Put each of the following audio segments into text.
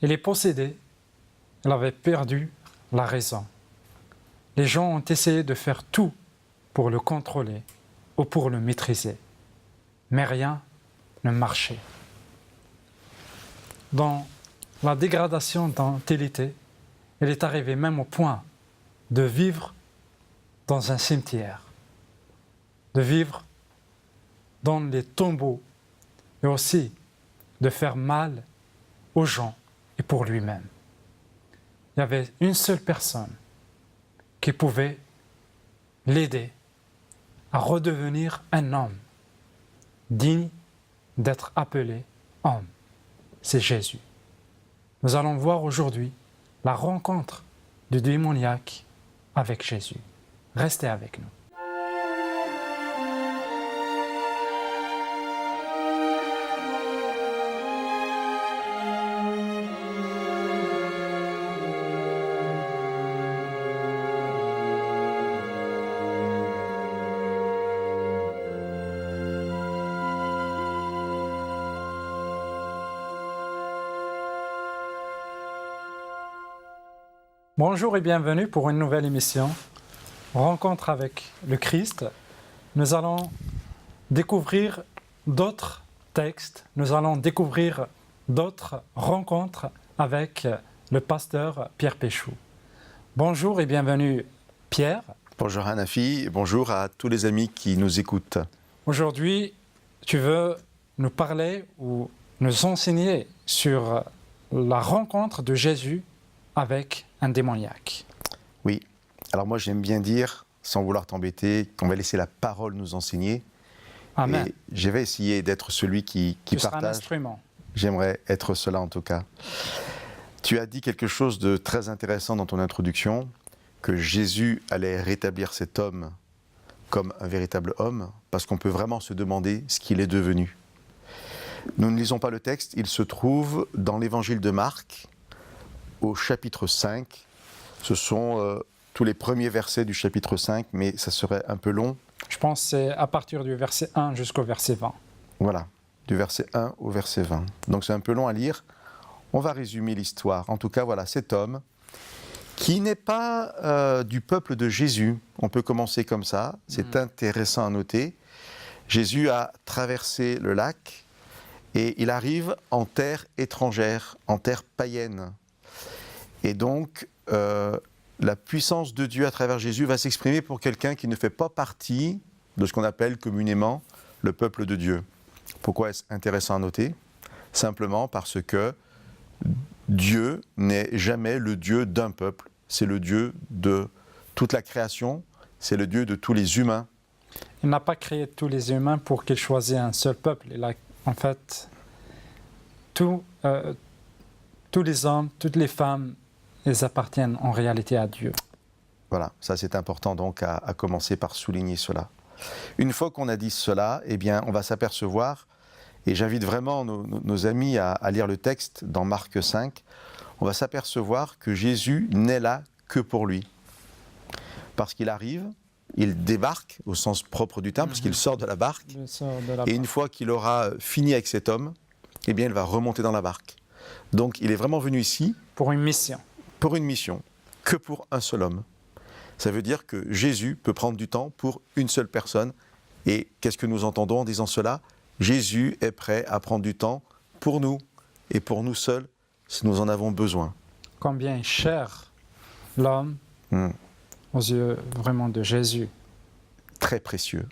Il est possédé, il avait perdu la raison. Les gens ont essayé de faire tout pour le contrôler ou pour le maîtriser, mais rien ne marchait. Dans la dégradation dont il était, il est arrivé même au point de vivre dans un cimetière, de vivre dans les tombeaux et aussi de faire mal aux gens et pour lui-même. Il y avait une seule personne qui pouvait l'aider à redevenir un homme digne d'être appelé homme. C'est Jésus. Nous allons voir aujourd'hui la rencontre du démoniaque avec Jésus. Restez avec nous. Bonjour et bienvenue pour une nouvelle émission, Rencontre avec le Christ. Nous allons découvrir d'autres textes, nous allons découvrir d'autres rencontres avec le pasteur Pierre Péchou. Bonjour et bienvenue Pierre. Bonjour Hanafi et bonjour à tous les amis qui nous écoutent. Aujourd'hui, tu veux nous parler ou nous enseigner sur la rencontre de Jésus avec un démoniaque. Oui, alors moi j'aime bien dire, sans vouloir t'embêter, qu'on va laisser la parole nous enseigner. Amen. Et je vais essayer d'être celui qui partage. Un instrument. J'aimerais être cela en tout cas. Tu as dit quelque chose de très intéressant dans ton introduction, que Jésus allait rétablir cet homme comme un véritable homme, parce qu'on peut vraiment se demander ce qu'il est devenu. Nous ne lisons pas le texte, il se trouve dans l'évangile de Marc, au chapitre 5. Ce sont tous les premiers versets du chapitre 5, mais ça serait un peu long. Je pense que c'est à partir du verset 1 jusqu'au verset 20. Voilà, du verset 1 au verset 20. Donc c'est un peu long à lire. On va résumer l'histoire. En tout cas, voilà, cet homme qui n'est pas du peuple de Jésus. On peut commencer comme ça, c'est intéressant à noter. Jésus a traversé le lac et il arrive en terre étrangère, en terre païenne. Et donc, la puissance de Dieu à travers Jésus va s'exprimer pour quelqu'un qui ne fait pas partie de ce qu'on appelle communément le peuple de Dieu. Pourquoi est-ce intéressant à noter ? Simplement parce que Dieu n'est jamais le Dieu d'un peuple, c'est le Dieu de toute la création, c'est le Dieu de tous les humains. Il n'a pas créé tous les humains pour qu'il choisisse un seul peuple. Il a, en fait, tous les hommes, toutes les femmes, ils appartiennent en réalité à Dieu. Voilà, ça c'est important donc à commencer par souligner cela. Une fois qu'on a dit cela, eh bien on va s'apercevoir, et j'invite vraiment nos amis à lire le texte dans Marc 5, on va s'apercevoir que Jésus n'est là que pour lui. Parce qu'il arrive, il débarque au sens propre du terme, parce qu'il sort de la barque, et une fois qu'il aura fini avec cet homme, eh bien il va remonter dans la barque. Donc il est vraiment venu ici pour une mission. Pour une mission, que pour un seul homme. Ça veut dire que Jésus peut prendre du temps pour une seule personne. Et qu'est-ce que nous entendons en disant cela ? Jésus est prêt à prendre du temps pour nous et pour nous seuls si nous en avons besoin. Combien est cher l'homme aux yeux vraiment de Jésus. Très précieux,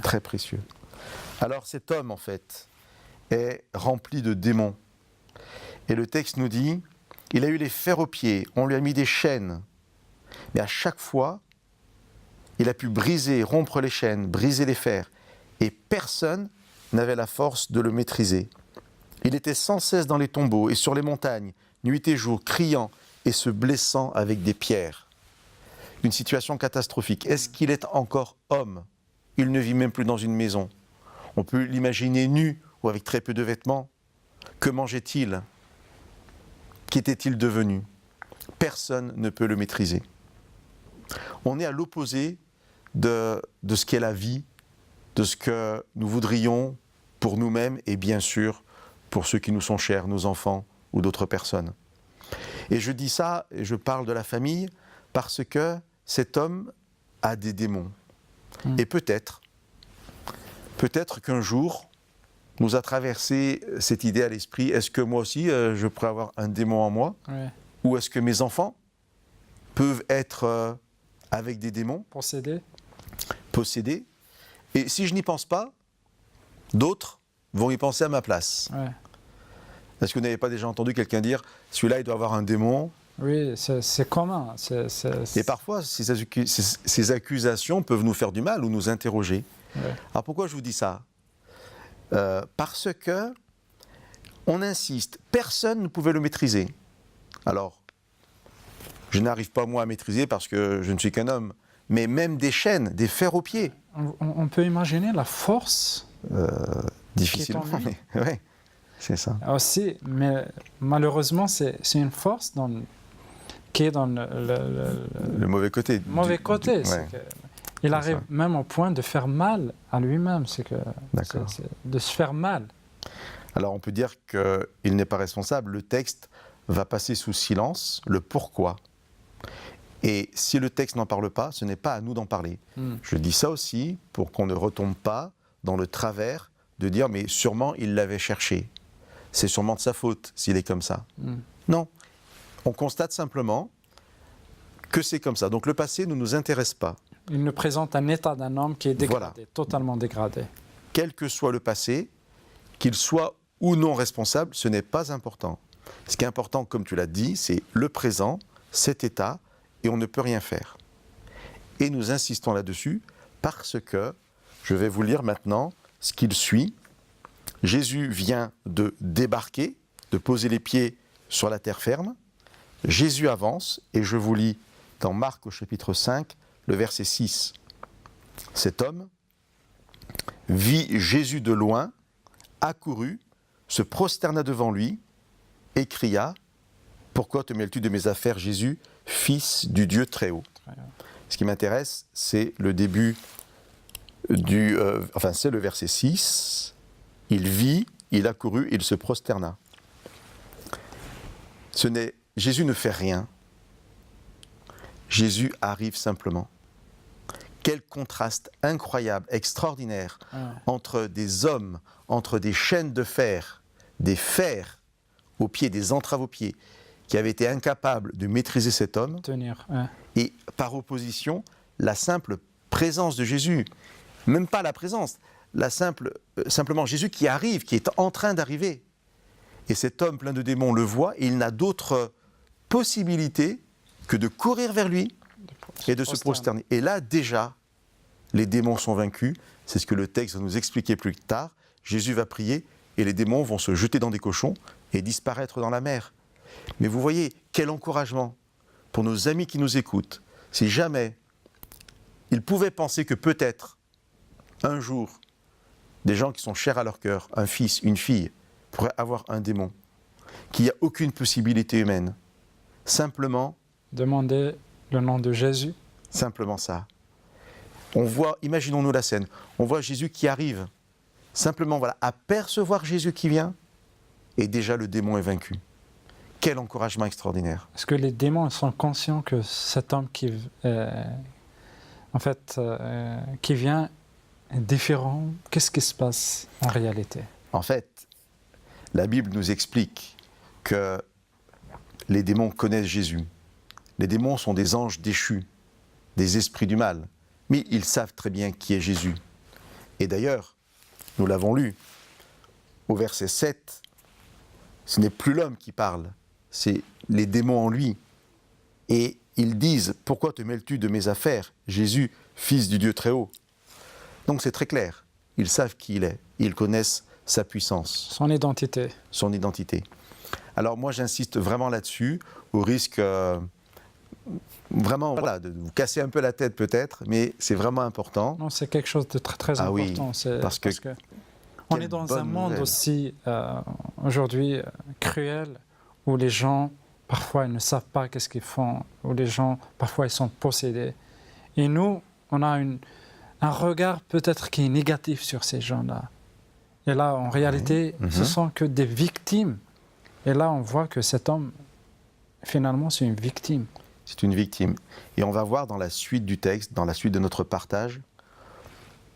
très précieux. Alors cet homme en fait est rempli de démons. Et le texte nous dit, il a eu les fers aux pieds, on lui a mis des chaînes. Mais à chaque fois, il a pu briser, rompre les chaînes, briser les fers. Et personne n'avait la force de le maîtriser. Il était sans cesse dans les tombeaux et sur les montagnes, nuit et jour, criant et se blessant avec des pierres. Une situation catastrophique. Est-ce qu'il est encore homme ? Il ne vit même plus dans une maison. On peut l'imaginer nu ou avec très peu de vêtements. Que mangeait-il ? Qu'était-il devenu ? Personne ne peut le maîtriser. On est à l'opposé de ce qu'est la vie, de ce que nous voudrions pour nous-mêmes et bien sûr pour ceux qui nous sont chers, nos enfants ou d'autres personnes. Et je dis ça, et je parle de la famille, parce que cet homme a des démons. Et peut-être qu'un jour, nous a traversé cette idée à l'esprit, est-ce que moi aussi, je pourrais avoir un démon en moi? Ouais. Ou est-ce que mes enfants peuvent être avec des démons, possédés? Et si je n'y pense pas, d'autres vont y penser à ma place. Ouais. Est-ce que vous n'avez pas déjà entendu quelqu'un dire, celui-là, il doit avoir un démon? Oui, c'est commun. Et parfois, ces accusations peuvent nous faire du mal ou nous interroger. Ouais. Alors pourquoi je vous dis ça? Parce que on insiste, personne ne pouvait le maîtriser. Alors, je n'arrive pas moi à maîtriser parce que je ne suis qu'un homme, mais même des chaînes, des fers aux pieds. On peut imaginer la force. Difficilement, mais ouais, c'est ça. Aussi, mais malheureusement, c'est une force qui est dans Le mauvais côté. côté. Ouais. Il arrive même au point de faire mal à lui-même, de se faire mal. Alors on peut dire qu'il n'est pas responsable. Le texte va passer sous silence le pourquoi. Et si le texte n'en parle pas, ce n'est pas à nous d'en parler. Je dis ça aussi pour qu'on ne retombe pas dans le travers de dire mais sûrement il l'avait cherché. C'est sûrement de sa faute s'il est comme ça. Non. On constate simplement que c'est comme ça. Donc le passé ne nous intéresse pas. Il nous présente un état d'un homme qui est dégradé, Voilà. totalement dégradé. Quel que soit le passé, qu'il soit ou non responsable, ce n'est pas important. Ce qui est important, comme tu l'as dit, c'est le présent, cet état, et on ne peut rien faire. Et nous insistons là-dessus parce que, je vais vous lire maintenant ce qu'il suit. Jésus vient de débarquer, de poser les pieds sur la terre ferme. Jésus avance, et je vous lis dans Marc au chapitre 5, le verset 6. Cet homme vit Jésus de loin, accourut, se prosterna devant lui et cria « Pourquoi te mêles-tu de mes affaires, Jésus, fils du Dieu très haut ?» Ce qui m'intéresse, c'est le début c'est le verset 6. Il vit, il accourut, il se prosterna. Jésus ne fait rien. Jésus arrive simplement. Quel contraste incroyable, extraordinaire, entre des hommes, entre des chaînes de fer, des fers aux pieds, des entraves aux pieds, qui avaient été incapables de maîtriser cet homme, et par opposition, la simple présence de Jésus, même pas la présence, simplement Jésus qui arrive, qui est en train d'arriver. Et cet homme plein de démons le voit, et il n'a d'autre possibilité que de courir vers lui et de se prosterner. Et là, déjà, les démons sont vaincus. C'est ce que le texte va nous expliquer plus tard. Jésus va prier et les démons vont se jeter dans des cochons et disparaître dans la mer. Mais vous voyez, quel encouragement pour nos amis qui nous écoutent. Si jamais ils pouvaient penser que peut-être, un jour, des gens qui sont chers à leur cœur, un fils, une fille, pourraient avoir un démon, qu'il n'y a aucune possibilité humaine. Simplement... Demandez le nom de Jésus. Simplement ça. On voit, imaginons-nous la scène, on voit Jésus qui arrive. Simplement, voilà, apercevoir Jésus qui vient, et déjà le démon est vaincu. Quel encouragement extraordinaire. Est-ce que les démons sont conscients que cet homme qui vient est différent? Qu'est-ce qui se passe en réalité? En fait, la Bible nous explique que les démons connaissent Jésus. Les démons sont des anges déchus, des esprits du mal. Mais ils savent très bien qui est Jésus. Et d'ailleurs, nous l'avons lu, au verset 7, ce n'est plus l'homme qui parle, c'est les démons en lui. Et ils disent, « Pourquoi te mêles-tu de mes affaires, Jésus, fils du Dieu très haut ?» Donc c'est très clair, ils savent qui il est, ils connaissent sa puissance. Son identité. Son identité. Alors moi j'insiste vraiment là-dessus, au risque vraiment de vous casser un peu la tête peut-être, mais c'est vraiment important. Non, c'est quelque chose de très, très important. Oui, parce que on est dans un monde aussi aujourd'hui cruel, où les gens parfois ils ne savent pas qu'est-ce qu'ils font, où les gens parfois ils sont possédés. Et nous, on a un regard peut-être qui est négatif sur ces gens-là. Et là, en réalité, ce ne sont que des victimes. Et là, on voit que cet homme finalement, c'est une victime. C'est une victime. Et on va voir dans la suite du texte, dans la suite de notre partage,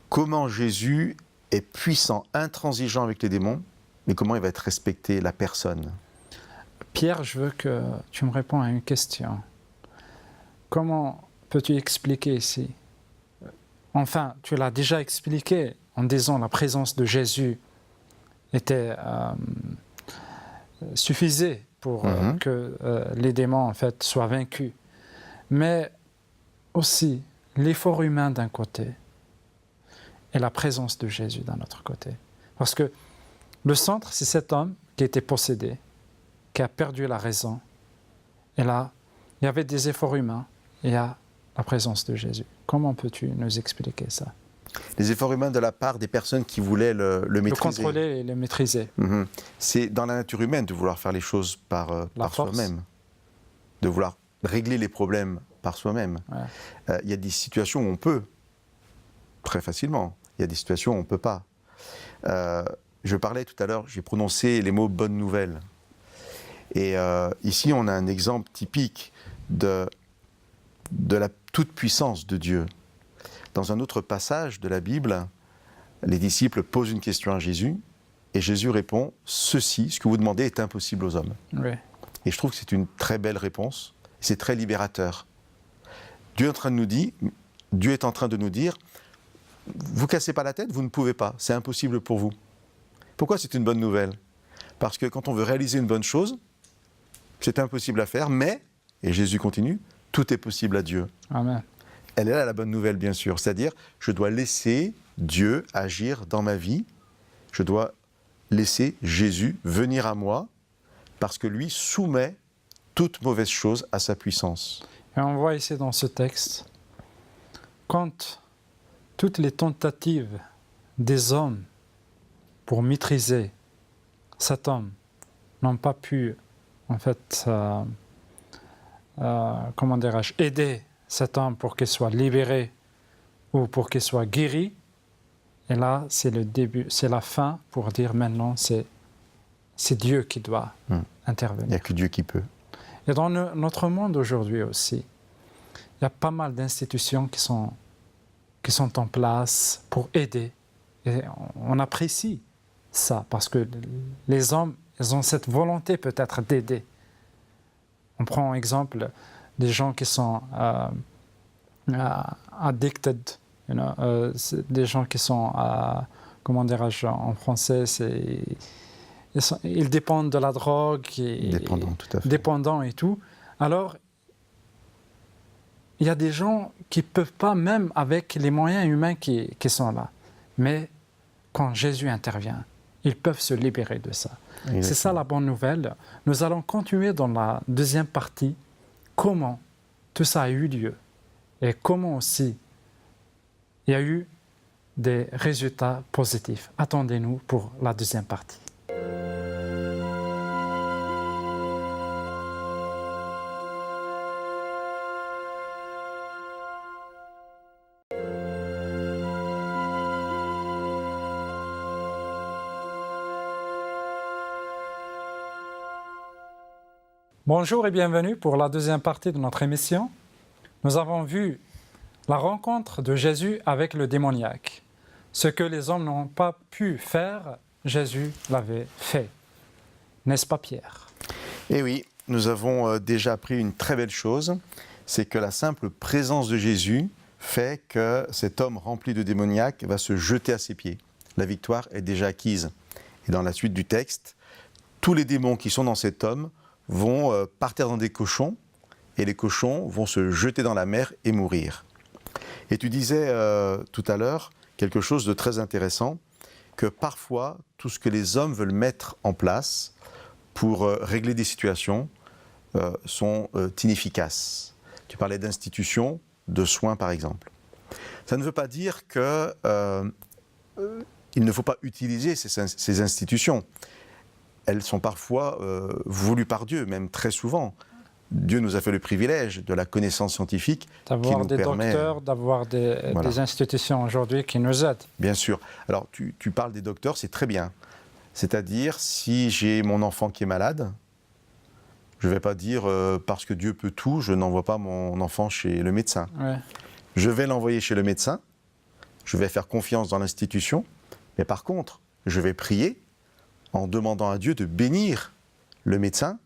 comment Jésus est puissant, intransigeant avec les démons, mais comment il va être respecté, la personne. Pierre, je veux que tu me réponds à une question. Comment peux-tu expliquer ici? Enfin, tu l'as déjà expliqué en disant la présence de Jésus suffisait pour que les démons en fait soient vaincus. Mais aussi l'effort humain d'un côté et la présence de Jésus d'un autre côté. Parce que le centre, c'est cet homme qui était possédé, qui a perdu la raison. Et là, il y avait des efforts humains et il y a la présence de Jésus. Comment peux-tu nous expliquer ça? Les efforts humains de la part des personnes qui voulaient le maîtriser. Le contrôler et le maîtriser. C'est dans la nature humaine de vouloir faire les choses par soi-même, de vouloir régler les problèmes par soi-même. Ouais. Il y a des situations où on peut, très facilement. Il y a des situations où on ne peut pas. Je parlais tout à l'heure, j'ai prononcé les mots « bonne nouvelle ». Et ici, on a un exemple typique de la toute-puissance de Dieu. Dans un autre passage de la Bible, les disciples posent une question à Jésus et Jésus répond « Ceci, ce que vous demandez, est impossible aux hommes. Oui. » Et je trouve que c'est une très belle réponse, c'est très libérateur. Dieu est en train de nous dire « Vous ne cassez pas la tête, vous ne pouvez pas, c'est impossible pour vous. » Pourquoi c'est une bonne nouvelle? Parce que quand on veut réaliser une bonne chose, c'est impossible à faire, mais, et Jésus continue, tout est possible à Dieu. Amen. Elle est là la bonne nouvelle, bien sûr. C'est-à-dire, je dois laisser Dieu agir dans ma vie. Je dois laisser Jésus venir à moi parce que lui soumet toute mauvaise chose à sa puissance. Et on voit ici dans ce texte, quand toutes les tentatives des hommes pour maîtriser cet homme n'ont pas pu, en fait, aider cet homme pour qu'il soit libéré ou pour qu'il soit guéri. Et là, c'est le début, c'est la fin pour dire maintenant, c'est Dieu qui doit intervenir. Il n'y a que Dieu qui peut. Et dans notre monde aujourd'hui aussi, il y a pas mal d'institutions qui sont en place pour aider. Et on apprécie ça parce que les hommes, ils ont cette volonté peut-être d'aider. On prend exemple des gens qui sont addicted, des gens qui sont, comment dirais-je en français, ils dépendent de la drogue. Dépendants, tout à fait. Dépendants et tout. Alors, il y a des gens qui ne peuvent pas, même avec les moyens humains qui sont là. Mais quand Jésus intervient, ils peuvent se libérer de ça. Exactement. C'est ça la bonne nouvelle. Nous allons continuer dans la deuxième partie, comment tout ça a eu lieu et comment aussi il y a eu des résultats positifs. Attendez-nous pour la deuxième partie. Bonjour et bienvenue pour la deuxième partie de notre émission. Nous avons vu la rencontre de Jésus avec le démoniaque. Ce que les hommes n'ont pas pu faire, Jésus l'avait fait. N'est-ce pas, Pierre? Eh oui, nous avons déjà appris une très belle chose, c'est que la simple présence de Jésus fait que cet homme rempli de démoniaque va se jeter à ses pieds. La victoire est déjà acquise. Et dans la suite du texte, tous les démons qui sont dans cet homme vont partir dans des cochons, et les cochons vont se jeter dans la mer et mourir. Et tu disais tout à l'heure quelque chose de très intéressant, que parfois, tout ce que les hommes veulent mettre en place pour régler des situations sont inefficaces. Tu parlais d'institutions, de soins par exemple. Ça ne veut pas dire qu'il ne faut pas utiliser ces institutions. Elles sont parfois voulues par Dieu, même très souvent. Dieu nous a fait le privilège de la connaissance scientifique qui nous permet... D'avoir des docteurs, d'avoir des institutions aujourd'hui qui nous aident. Bien sûr. Alors, tu parles des docteurs, c'est très bien. C'est-à-dire, si j'ai mon enfant qui est malade, Je ne vais pas dire parce que Dieu peut tout, je n'envoie pas mon enfant chez le médecin. Ouais. Je vais l'envoyer chez le médecin, je vais faire confiance dans l'institution, mais par contre, je vais prier en demandant à Dieu de bénir le médecin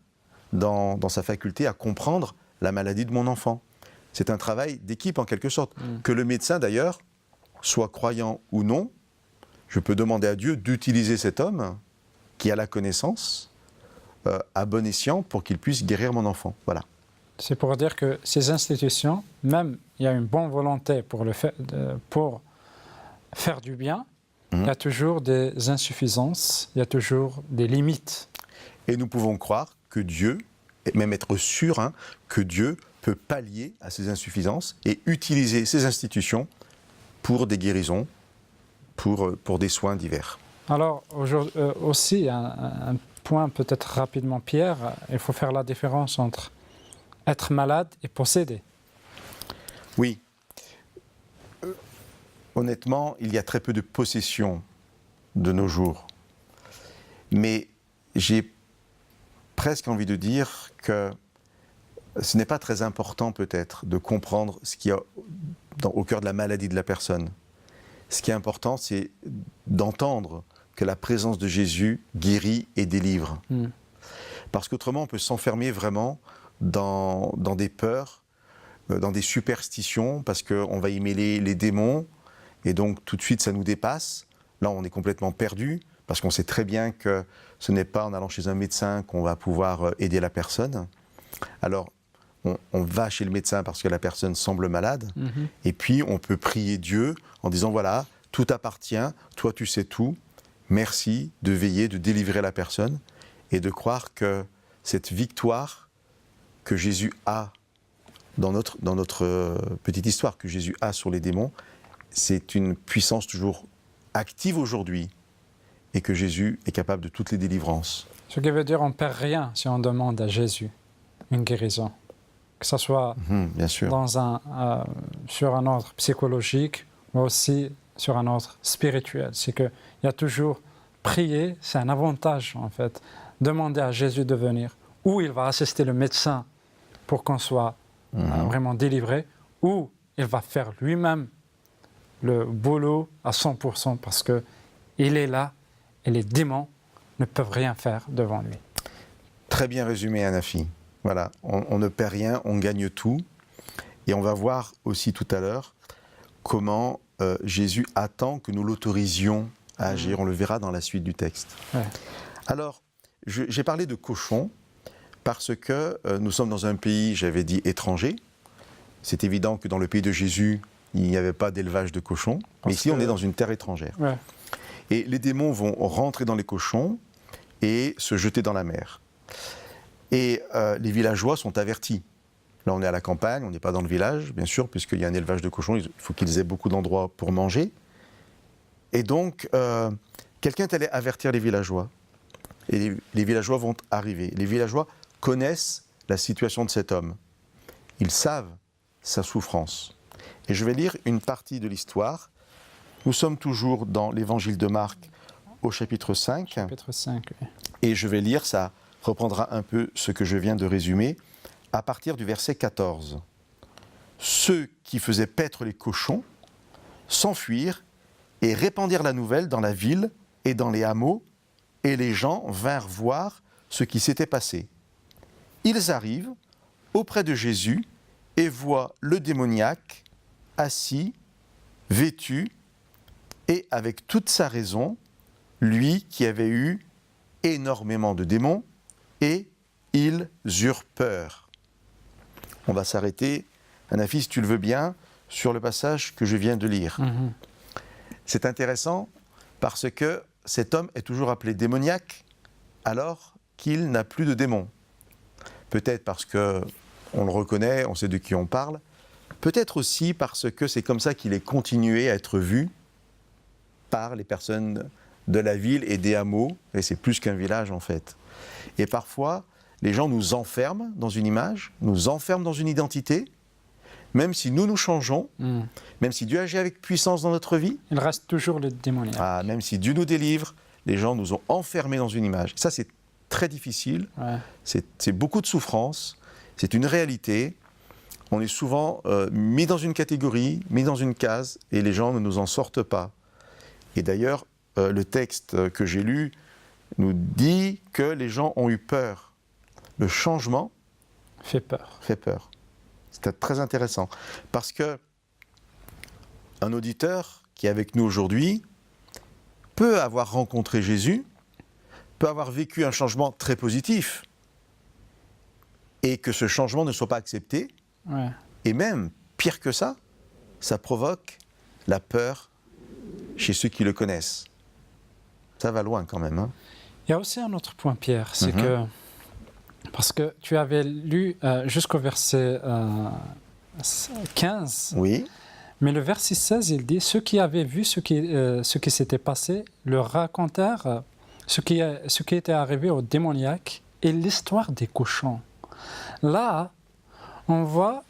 dans sa faculté à comprendre la maladie de mon enfant. C'est un travail d'équipe en quelque sorte. Que le médecin d'ailleurs, soit croyant ou non, je peux demander à Dieu d'utiliser cet homme qui a la connaissance à bon escient pour qu'il puisse guérir mon enfant. Voilà. C'est pour dire que ces institutions, même il y a une bonne volonté pour faire du bien, il y a toujours des insuffisances, il y a toujours des limites. Et nous pouvons croire que Dieu, et même être sûr que Dieu peut pallier à ces insuffisances et utiliser ces institutions pour des guérisons, pour des soins divers. Alors, aussi, un point peut-être rapidement, Pierre, il faut faire la différence entre être malade et posséder. Oui. Honnêtement, il y a très peu de possession de nos jours. Mais j'ai presque envie de dire que ce n'est pas très important peut-être de comprendre ce qu'il y a au cœur de la maladie de la personne. Ce qui est important, c'est d'entendre que la présence de Jésus guérit et délivre. Parce qu'autrement, on peut s'enfermer vraiment dans des peurs, dans des superstitions, parce qu'on va y mêler les démons, et donc tout de suite ça nous dépasse. Là, on est complètement perdu, parce qu'on sait très bien que ce n'est pas en allant chez un médecin qu'on va pouvoir aider la personne. Alors, on va chez le médecin parce que la personne semble malade, et puis on peut prier Dieu en disant, voilà, tout appartient, toi tu sais tout, merci de veiller, de délivrer la personne, et de croire que cette victoire que Jésus a dans notre petite histoire, que Jésus a sur les démons, c'est une puissance toujours active aujourd'hui, et que Jésus est capable de toutes les délivrances. Ce qui veut dire qu'on ne perd rien si on demande à Jésus une guérison. Que ce soit bien sûr. Sur un ordre psychologique, mais aussi sur un ordre spirituel. C'est qu'il y a toujours prier, c'est un avantage en fait. Demander à Jésus de venir, ou il va assister le médecin pour qu'on soit vraiment délivré, ou il va faire lui-même le boulot à 100% parce qu'il est là et les démons ne peuvent rien faire devant lui. Très bien résumé, Anafi. Voilà, on ne perd rien, on gagne tout. Et on va voir aussi tout à l'heure comment Jésus attend que nous l'autorisions à agir. On le verra dans la suite du texte. Ouais. Alors, j'ai parlé de cochons parce que nous sommes dans un pays, j'avais dit, étranger. C'est évident que dans le pays de Jésus, il n'y avait pas d'élevage de cochons. Mais ici, on est dans une terre étrangère. Ouais. Et les démons vont rentrer dans les cochons et se jeter dans la mer. Et les villageois sont avertis. Là, on est à la campagne, on n'est pas dans le village, bien sûr, puisqu'il y a un élevage de cochons, il faut qu'ils aient beaucoup d'endroits pour manger. Et donc, quelqu'un est allé avertir les villageois. Et les villageois vont arriver. Les villageois connaissent la situation de cet homme. Ils savent sa souffrance. Et je vais lire une partie de l'histoire. Nous sommes toujours dans l'évangile de Marc, au chapitre 5. Chapitre 5, oui. Et je vais lire, ça reprendra un peu ce que je viens de résumer, à partir du verset 14. Ceux qui faisaient paître les cochons s'enfuirent et répandirent la nouvelle dans la ville et dans les hameaux, et les gens vinrent voir ce qui s'était passé. Ils arrivent auprès de Jésus et voient le démoniaque assis, vêtu, et avec toute sa raison, lui qui avait eu énormément de démons, et ils eurent peur. On va s'arrêter, Anafi, si tu le veux bien, sur le passage que je viens de lire. C'est intéressant parce que cet homme est toujours appelé démoniaque alors qu'il n'a plus de démons. Peut-être parce qu'on le reconnaît, on sait de qui on parle. Peut-être aussi parce que c'est comme ça qu'il est continué à être vu par les personnes de la ville et des hameaux. Et c'est plus qu'un village en fait. Et parfois, les gens nous enferment dans une image, nous enferment dans une identité, même si nous changeons, même si Dieu agit avec puissance dans notre vie. Il reste toujours le démoniaque. Même si Dieu nous délivre, les gens nous ont enfermés dans une image. Ça, c'est très difficile, Ouais. c'est beaucoup de souffrance, c'est une réalité. On est souvent mis dans une catégorie, mis dans une case, et les gens ne nous en sortent pas. Et d'ailleurs, le texte que j'ai lu nous dit que les gens ont eu peur. Le changement Fait peur. fait peur. C'est très intéressant. Parce que un auditeur qui est avec nous aujourd'hui peut avoir rencontré Jésus, peut avoir vécu un changement très positif, et que ce changement ne soit pas accepté, Ouais. et même, pire que ça provoque la peur chez ceux qui le connaissent. Ça va loin quand même. Hein. Il y a aussi un autre point, Pierre, c'est Mhm. que, parce que tu avais lu jusqu'au verset 15, Oui, mais le verset 16, il dit, ceux qui avaient vu ce qui s'était passé leur racontèrent ce qui était arrivé au démoniaque et l'histoire des cochons. Là, on voit,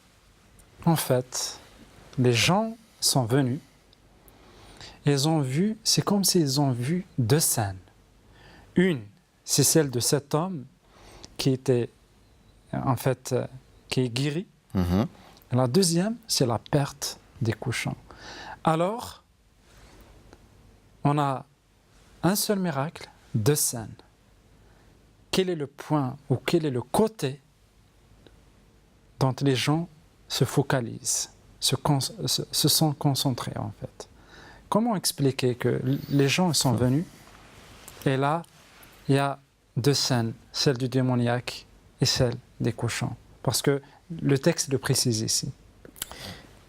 en fait, les gens sont venus, ils ont vu, c'est comme s'ils ont vu deux scènes. Une, c'est celle de cet homme qui était, en fait, qui est guéri. mhm, Et la deuxième, c'est la perte des cochons. Alors, on a un seul miracle, deux scènes. Quel est le point ou quel est le côté dont les gens se focalisent, se sont concentrés en fait? Comment expliquer que les gens sont venus et là, il y a deux scènes, celle du démoniaque et celle des cochons? Parce que le texte le précise ici.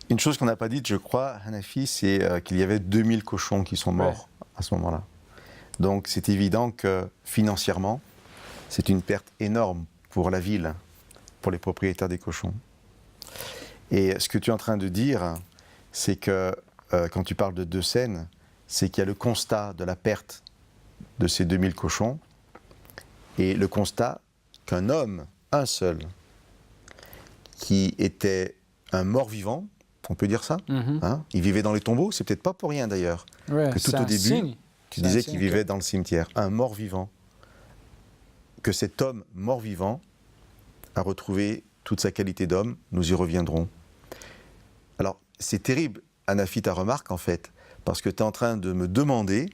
Une chose qu'on n'a pas dite, je crois, Hanafi, c'est qu'il y avait 2000 cochons qui sont morts à ce moment-là. Donc c'est évident que financièrement, c'est une perte énorme pour la ville, pour les propriétaires des cochons. Et ce que tu es en train de dire, c'est que quand tu parles de deux scènes, c'est qu'il y a le constat de la perte de ces 2000 cochons et le constat qu'un homme, un seul, qui était un mort-vivant, on peut dire ça, hein, il vivait dans les tombeaux, c'est peut-être pas pour rien d'ailleurs, Ouais, que tout c'est au un début, signe. tu C'est un disais signe qu'il vivait dans le cimetière, un mort-vivant, que cet homme mort-vivant a retrouvé toute sa qualité d'homme, nous y reviendrons. Alors, c'est terrible, Hanafi, ta remarque en fait, parce que tu es en train de nous demander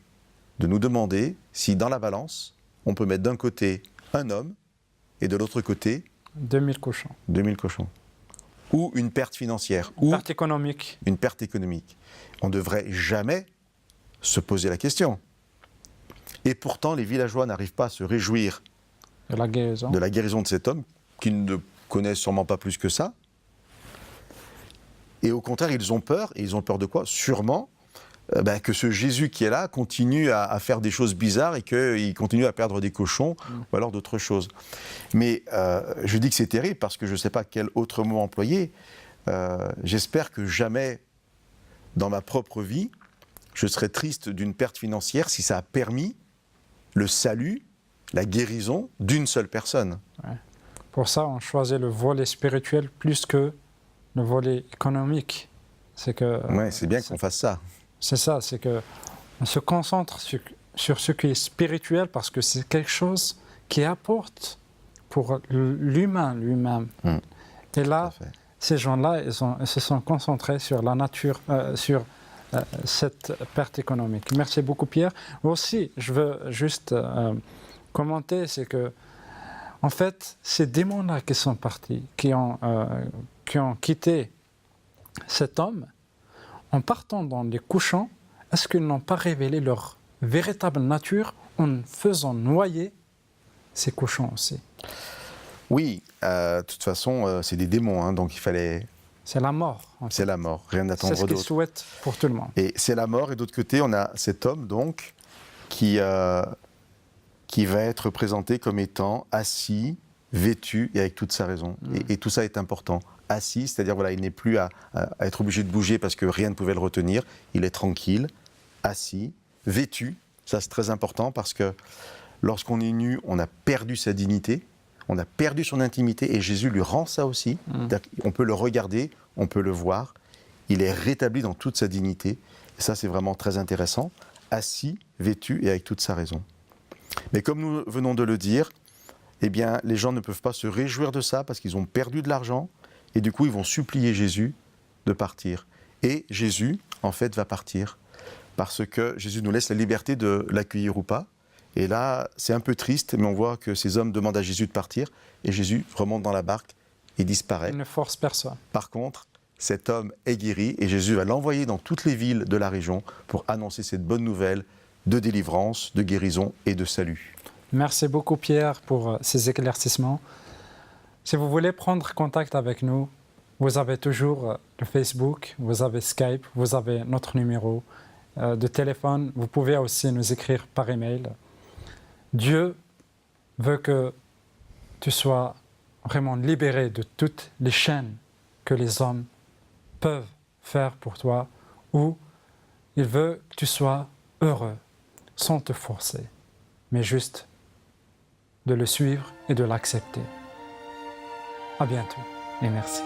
si dans la balance, on peut mettre d'un côté un homme et de l'autre côté 2000 cochons. 2000 cochons. Ou une perte financière, ou Perte économique. une perte économique. On ne devrait jamais se poser la question. Et pourtant, les villageois n'arrivent pas à se réjouir De la guérison. de la guérison de cet homme, qu'ils ne connaissent sûrement pas plus que ça. Et au contraire, ils ont peur. Et ils ont peur de quoi? Sûrement que ce Jésus qui est là continue à faire des choses bizarres et qu'il continue à perdre des cochons ou alors d'autres choses. Mais je dis que c'est terrible parce que je ne sais pas quel autre mot employer. J'espère que jamais, dans ma propre vie, je serai triste d'une perte financière si ça a permis le salut, la guérison d'une seule personne. Pour ça, on choisit le volet spirituel plus que le volet économique. C'est que. Ouais, c'est bien qu'on fasse ça. C'est ça, c'est que on se concentre sur ce qui est spirituel parce que c'est quelque chose qui apporte pour l'humain lui-même. Et là, ces gens-là, ils se sont concentrés sur la nature, sur cette perte économique. Merci beaucoup, Pierre. Aussi, je veux juste commenter, c'est que, en fait, ces démons-là qui sont partis, qui ont quitté cet homme, en partant dans les cochons, est-ce qu'ils n'ont pas révélé leur véritable nature en faisant noyer ces cochons aussi? Oui, de toute façon, c'est des démons, hein, donc il fallait... C'est la mort. En fait. C'est la mort, rien C'est d'attendre ce qu'ils d'autre. souhaitent pour tout le monde. Et c'est la mort, et d'autre côté, on a cet homme, donc, qui va être présenté comme étant assis, vêtu, et avec toute sa raison. Et tout ça est important. Assis, c'est-à-dire, voilà, il n'est plus à être obligé de bouger parce que rien ne pouvait le retenir. Il est tranquille, assis, vêtu. Ça, c'est très important parce que lorsqu'on est nu, on a perdu sa dignité, on a perdu son intimité, et Jésus lui rend ça aussi. On peut le regarder, on peut le voir. Il est rétabli dans toute sa dignité. Et ça, c'est vraiment très intéressant. Assis, vêtu et avec toute sa raison. Mais comme nous venons de le dire, eh bien, les gens ne peuvent pas se réjouir de ça parce qu'ils ont perdu de l'argent et du coup, ils vont supplier Jésus de partir. Et Jésus, en fait, va partir parce que Jésus nous laisse la liberté de l'accueillir ou pas. Et là, c'est un peu triste, mais on voit que ces hommes demandent à Jésus de partir et Jésus remonte dans la barque et disparaît. Il ne force personne. Par contre, cet homme est guéri et Jésus va l'envoyer dans toutes les villes de la région pour annoncer cette bonne nouvelle de délivrance, de guérison et de salut. Merci beaucoup Pierre pour ces éclaircissements. Si vous voulez prendre contact avec nous, vous avez toujours le Facebook, vous avez Skype, vous avez notre numéro de téléphone. Vous pouvez aussi nous écrire par email. Dieu veut que tu sois vraiment libéré de toutes les chaînes que les hommes peuvent faire pour toi, ou il veut que tu sois heureux, sans te forcer, mais juste de le suivre et de l'accepter. À bientôt et merci.